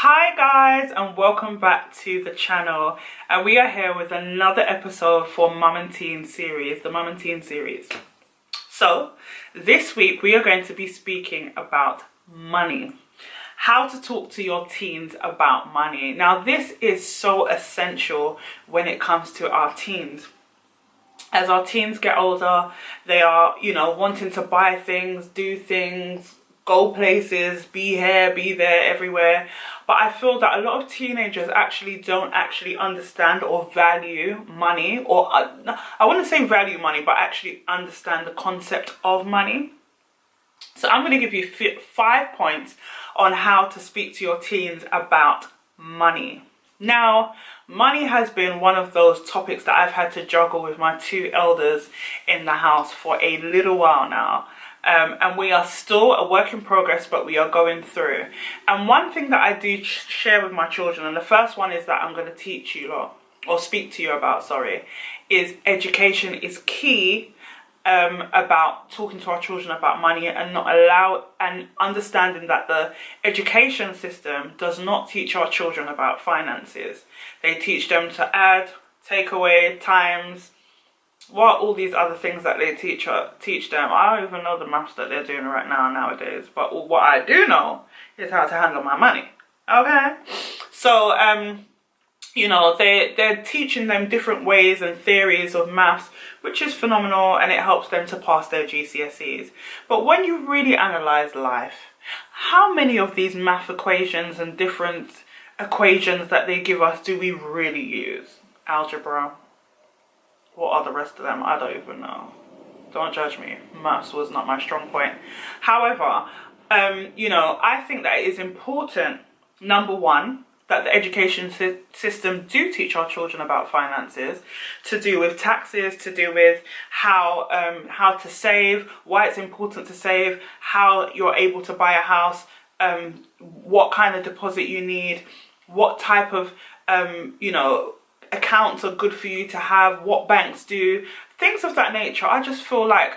Hi guys, and welcome back to the channel, and we are here with another episode for Mum and Teen series, the Mum and Teen series. So this week we are going to be speaking about money, how to talk to your teens about money. Now this is so essential when it comes to our teens. As our teens get older, they are, wanting to buy things, do things, go places, be here, be there, everywhere. But I feel that a lot of teenagers don't understand or value money, or I wouldn't say value money, but actually understand the concept of money. So I'm going to give you 5 points on how to speak to your teens about money. Now, money has been one of those topics that I've had to juggle with my two elders in the house for a little while now. And we are still a work in progress, but we are going through. And one thing that I do share with my children, and the first one is that I'm going to teach you lot, or speak to you about, is education is key. About talking to our children about money and understanding that the education system does not teach our children about finances. They teach them to add, take away, times, all these other things that they teach them. I don't even know the maths that they're doing right now nowadays, but what I do know is how to handle my money. Okay, so they're teaching them different ways and theories of maths, which is phenomenal, and it helps them to pass their GCSEs. But when you really analyze life, how many of these math equations and different equations that they give us do we really use? Algebra. What are the rest of them? I don't even know. Don't judge me. Maths was not my strong point. However, I think that it is important, number one, that the education system do teach our children about finances, to do with taxes, to do with how to save, why it's important to save, how you're able to buy a house, what kind of deposit you need, what type of accounts are good for you to have, what banks do, things of that nature. I just feel like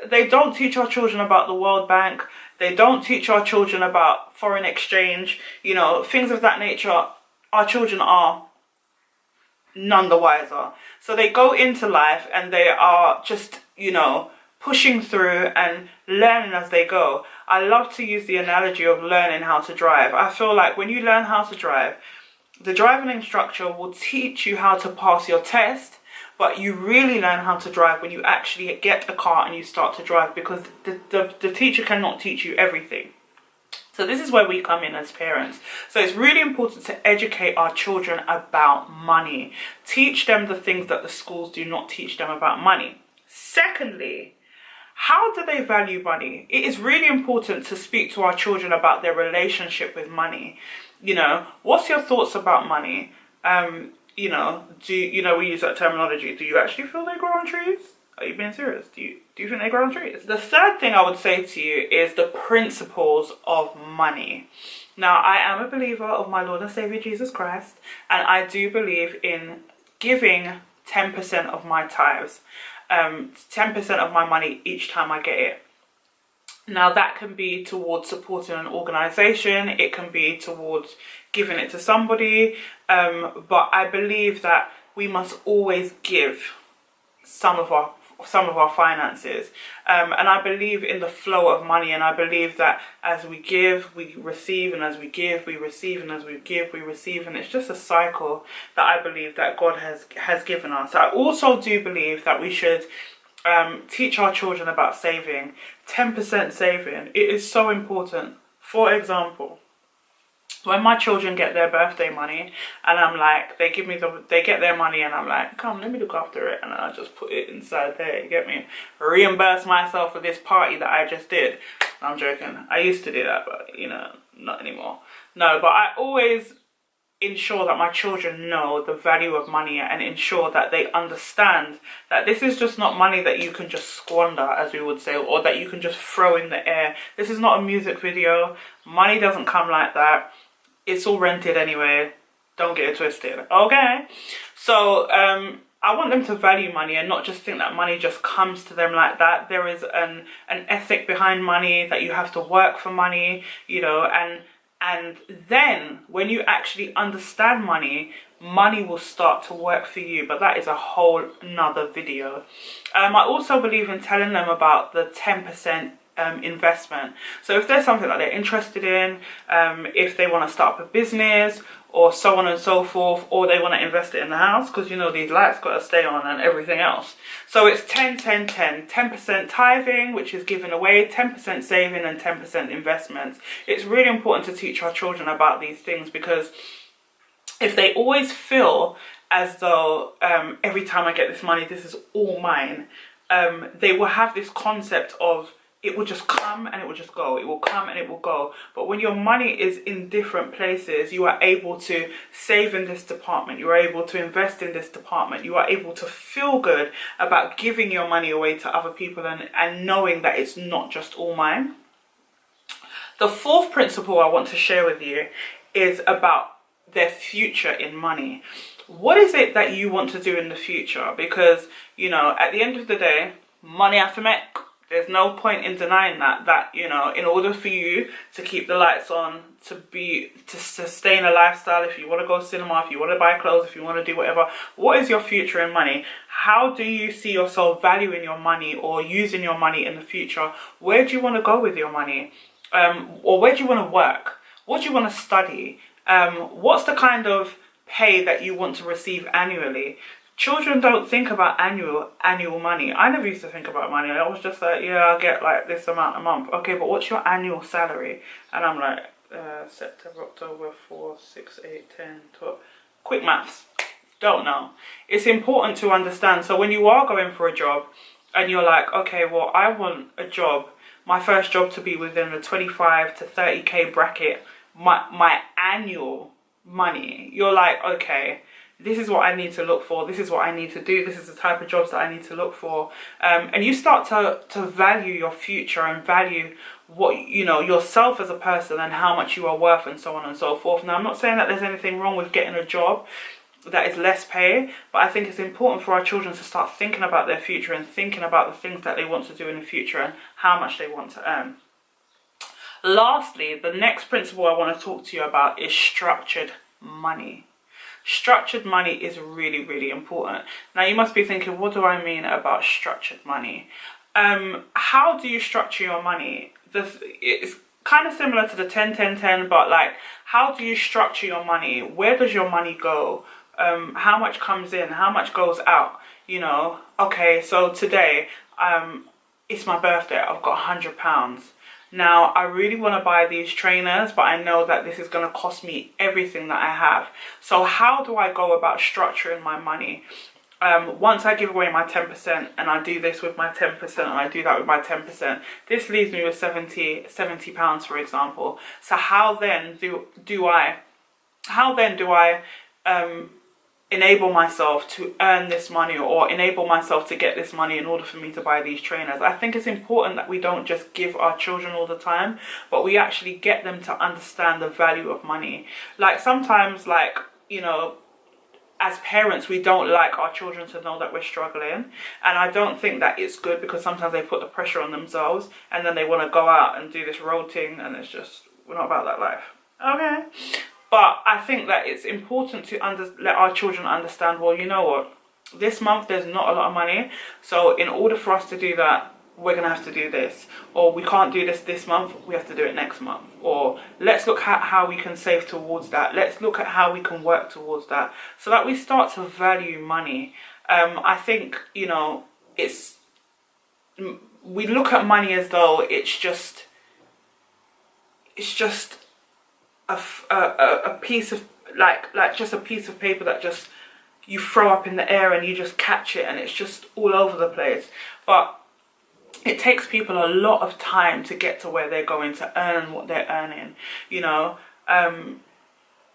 they don't teach our children about the World Bank. They don't teach our children about foreign exchange, things of that nature. Our children are none the wiser. So they go into life and they are just, pushing through and learning as they go. I love to use the analogy of learning how to drive. I feel like when you learn how to drive, the driving instructor will teach you how to pass your test, but you really learn how to drive when you actually get a car and you start to drive, because the teacher cannot teach you everything. So this is where we come in as parents. So it's really important to educate our children about money. Teach them the things that the schools do not teach them about money. Secondly, how do they value money? It is really important to speak to our children about their relationship with money. What's your thoughts about money? We use that terminology. Do you actually feel they grow on trees? Are you being serious? Do you think they grow on trees? The third thing I would say to you is the principles of money. Now, I am a believer of my Lord and Savior Jesus Christ, and I do believe in giving 10% of my tithes, 10% of my money each time I get it. Now that can be towards supporting an organisation, it can be towards giving it to somebody, but I believe that we must always give some of our finances, and I believe in the flow of money, and I believe that as we give, we receive, and as we give, we receive, and as we give, we receive, and it's just a cycle that I believe that God has given us. I also do believe that we should teach our children about saving. 10% saving, it is so important. For example, when my children get their birthday money and I'm like, they get their money and I'm like, come, let me look after it, and then I just put it inside there, you get me? Reimburse myself for this party that I just did. I'm joking. I used to do that, but not anymore. No, but I always ensure that my children know the value of money and ensure that they understand that this is just not money that you can just squander, as we would say, or that you can just throw in the air. This is not a music video. Money doesn't come like that. It's all rented anyway. Don't get it twisted. Okay? So I want them to value money and not just think that money just comes to them like that. There is an ethic behind money, that you have to work for money, and And then when you actually understand money, money will start to work for you. But that is a whole nother video. I also believe in telling them about the 10% investment. So if there's something that they're interested in, if they want to start up a business or so on and so forth, or they want to invest it in the house, because you know these lights got to stay on and everything else. So it's 10, 10, 10. 10% tithing, which is given away, 10% saving and 10% investments. It's really important to teach our children about these things, because if they always feel as though every time I get this money, this is all mine, they will have this concept of it will just come and it will just go. It will come and it will go. But when your money is in different places, you are able to save in this department. You are able to invest in this department. You are able to feel good about giving your money away to other people and knowing that it's not just all mine. The fourth principle I want to share with you is about their future in money. What is it that you want to do in the future? Because, you know, at the end of the day, money has to make. There's no point in denying that, you know, in order for you to keep the lights on, to sustain a lifestyle, if you want to go to cinema, if you want to buy clothes, if you want to do whatever, what is your future in money? How do you see yourself valuing your money or using your money in the future? Where do you want to go with your money? Or where do you want to work? What do you want to study? What's the kind of pay that you want to receive annually? Children don't think about annual money. I never used to think about money. I was just like, yeah, I'll get like this amount a month. Okay, but what's your annual salary? And I'm like, September, October, 4, 6, 8, 10, 12. Quick maths. Don't know. It's important to understand. So when you are going for a job and you're like, okay, well, I want a job, my first job to be within the 25 to 30k bracket, my annual money, you're like, okay, this is what I need to look for. This is what I need to do. This is the type of jobs that I need to look for. And you start to value your future and value what, you know, yourself as a person and how much you are worth and so on and so forth. Now, I'm not saying that there's anything wrong with getting a job that is less pay, but I think it's important for our children to start thinking about their future and thinking about the things that they want to do in the future and how much they want to earn. Lastly, the next principle I want to talk to you about is structured money. Structured money is really, really important. Now, you must be thinking, what do I mean about structured money? How do you structure your money? It's kind of similar to the 10, 10, 10, but like, how do you structure your money? Where does your money go? How much comes in? How much goes out? You know, okay, so today, it's my birthday. I've got £100. Now, I really want to buy these trainers, but I know that this is going to cost me everything that I have. So how do I go about structuring my money? Once I give away my 10% and I do this with my 10% and I do that with my 10%, this leaves me with £70, for example. So how then do I enable myself to earn this money or enable myself to get this money in order for me to buy these trainers? I think it's important that we don't just give our children all the time, but we actually get them to understand the value of money. Like sometimes, like, you know, as parents, we don't like our children to know that we're struggling. And I don't think that it's good, because sometimes they put the pressure on themselves and then they want to go out and do this road thing, and it's just, we're not about that life. Okay. But I think that it's important to let our children understand, well, you know what, this month there's not a lot of money. So in order for us to do that, we're going to have to do this. Or we can't do this month, we have to do it next month. Or let's look at how we can save towards that. Let's look at how we can work towards that. So that we start to value money. I think, you know, we look at money as though it's just a piece of like just a piece of paper that just you throw up in the air and you just catch it and it's just all over the place. But it takes people a lot of time to get to where they're going to earn what they're earning, you know.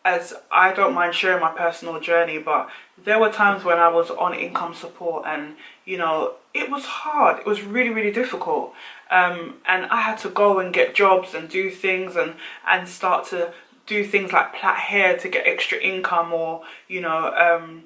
As I don't mind sharing my personal journey, but there were times when I was on income support and, you know, it was hard. It was really, really difficult. And I had to go and get jobs and do things and start to do things like plait hair to get extra income, or, you know,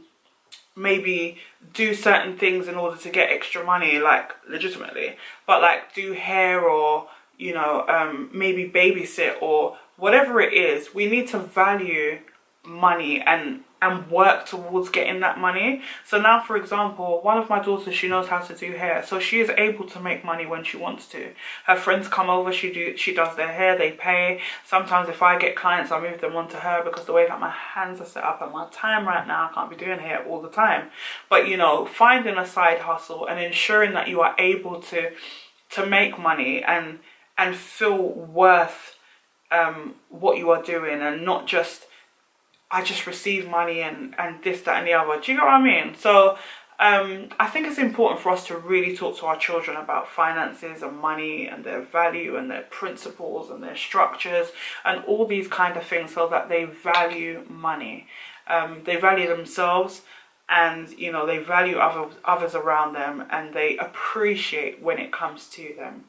maybe do certain things in order to get extra money, like legitimately, but like do hair or, you know, maybe babysit or whatever it is, we need to value money and work towards getting that money. So now, for example, one of my daughters, she knows how to do hair, so she is able to make money when she wants to. Her friends come over, she does their hair, they pay. Sometimes if I get clients, I move them onto her, because the way that my hands are set up and my time right now, I can't be doing hair all the time. But you know, finding a side hustle and ensuring that you are able to make money and feel worth what you are doing, and not just, I just receive money and this, that and the other. Do you know what I mean? So I think it's important for us to really talk to our children about finances and money and their value and their principles and their structures and all these kind of things, so that they value money. They value themselves, and you know, they value others around them, and they appreciate when it comes to them.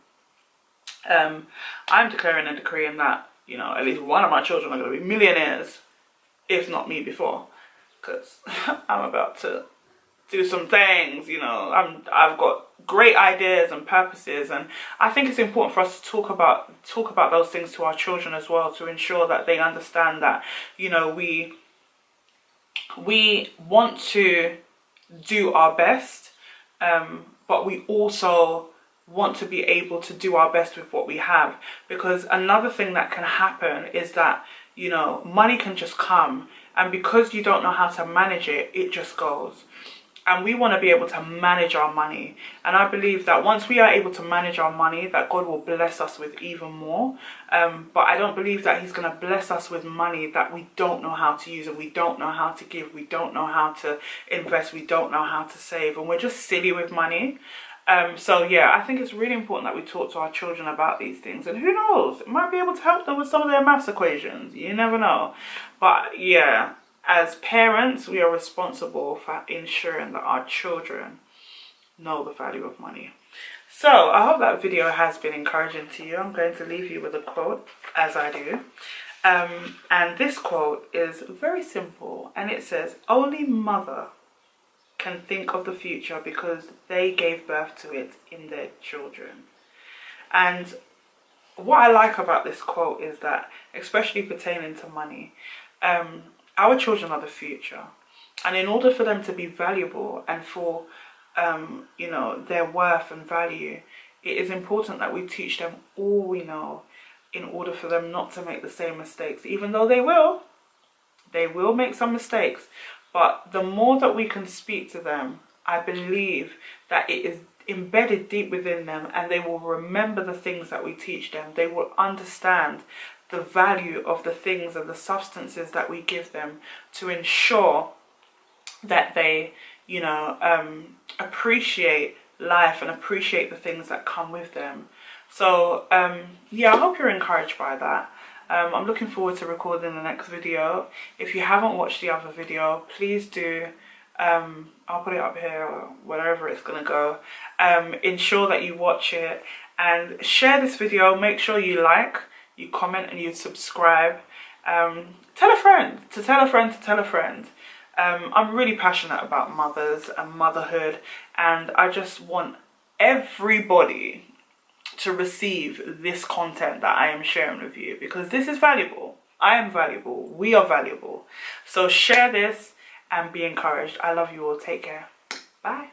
I'm declaring and decreeing that, you know, at least one of my children are going to be millionaires, if not me before, because I'm about to do some things, you know. I've got great ideas and purposes, and I think it's important for us to talk about those things to our children as well, to ensure that they understand that, you know, we want to do our best, but we also want to be able to do our best with what we have. Because another thing that can happen is that, you know, money can just come, and because you don't know how to manage it, it just goes. And we want to be able to manage our money. And I believe that once we are able to manage our money, that God will bless us with even more. But I don't believe that he's going to bless us with money that we don't know how to use, and we don't know how to give, we don't know how to invest, we don't know how to save, and we're just silly with money. So yeah, I think it's really important that we talk to our children about these things, and who knows, it might be able to help them with some of their maths equations. You never know. But yeah, as parents, we are responsible for ensuring that our children know the value of money. So I hope that video has been encouraging to you. I'm going to leave you with a quote, as I do. And this quote is very simple, and it says, "Only mother can think of the future because they gave birth to it in their children." And what I like about this quote is that, especially pertaining to money, our children are the future, and in order for them to be valuable and for you know, their worth and value, it is important that we teach them all we know, in order for them not to make the same mistakes, even though they will make some mistakes. But the more that we can speak to them, I believe that it is embedded deep within them, and they will remember the things that we teach them. They will understand the value of the things and the substances that we give them, to ensure that they, you know, appreciate life and appreciate the things that come with them. So yeah, I hope you're encouraged by that. I'm looking forward to recording the next video. If you haven't watched the other video, please do. I'll put it up here or wherever it's gonna go. Ensure that you watch it and share this video. Make sure you like, you comment, and you subscribe. Tell a friend to tell a friend to tell a friend. I'm really passionate about mothers and motherhood, and I just want everybody to receive this content that I am sharing with you, because this is valuable. I am valuable. We are valuable. So share this and be encouraged. I love you all. Take care. Bye.